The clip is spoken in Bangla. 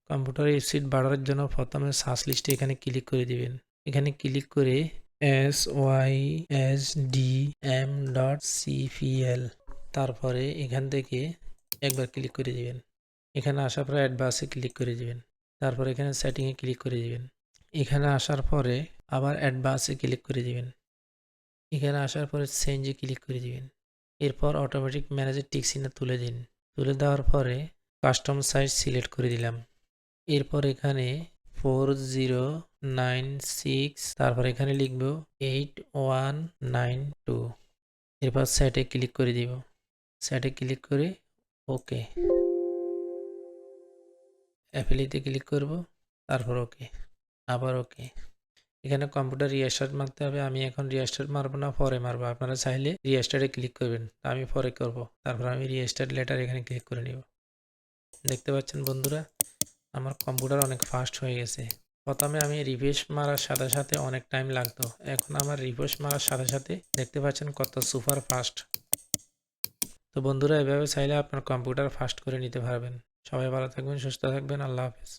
কম্পিউটারের স্পিড বাড়ানোর জন্য প্রথমে সার্চ লিস্টে এখানে ক্লিক করে দিবেন। এখানে ক্লিক করে sysdm.cpl তারপরে এখান থেকে একবার ক্লিক করে দিবেন। এখানে আসার পরে অ্যাডভান্সে ক্লিক করে দিবেন। তারপর এখানে সেটিংয়ে ক্লিক করে দিবেন। এখানে আসার পরে আবার অ্যাডভান্সে ক্লিক করে দিবেন। এখানে আসার পরে চেঞ্জে ক্লিক করে দিবেন। এরপর অটোমেটিক ম্যানেজের টিক চিহ্ন তুলে দিন। তুলে দেওয়ার পরে কাস্টম সাইজ সিলেক্ট করে দিলাম। এরপর এখানে 4096 তারপর এখানে লিখব 8192। এরপর সেটে ক্লিক করে দিব। সেটে ক্লিক করে ওকে, অ্যাফিলিয়েটে ক্লিক করব, তারপর ওকে, আবার ওকে। এখানে কম্পিউটার রিস্টার্ট মারতে হবে। আমি এখন রিস্টার্ট মারবো না, পরে মারবো। আপনারা চাইলে রিস্টার্টে ক্লিক করবেন, আমি পরে করব। তারপর আমি রিস্টার্ট লেটার এখানে ক্লিক করে নিব। দেখতে পাচ্ছেন বন্ধুরা, আমার কম্পিউটার অনেক ফাস্ট হয়ে গেছে। প্রথমে আমি রিফ্রেশ মারার সাথে সাথে অনেক টাইম লাগতো, এখন আমার রিফ্রেশ মারার সাথে সাথে দেখতে পাচ্ছেন কত সুপার ফাস্ট। তো বন্ধুরা, এভাবে চাইলে আপনার কম্পিউটার ফাস্ট করে নিতে পারবেন। সবাই ভালো থাকবেন, সুস্থ থাকবেন। আল্লাহ হাফেজ।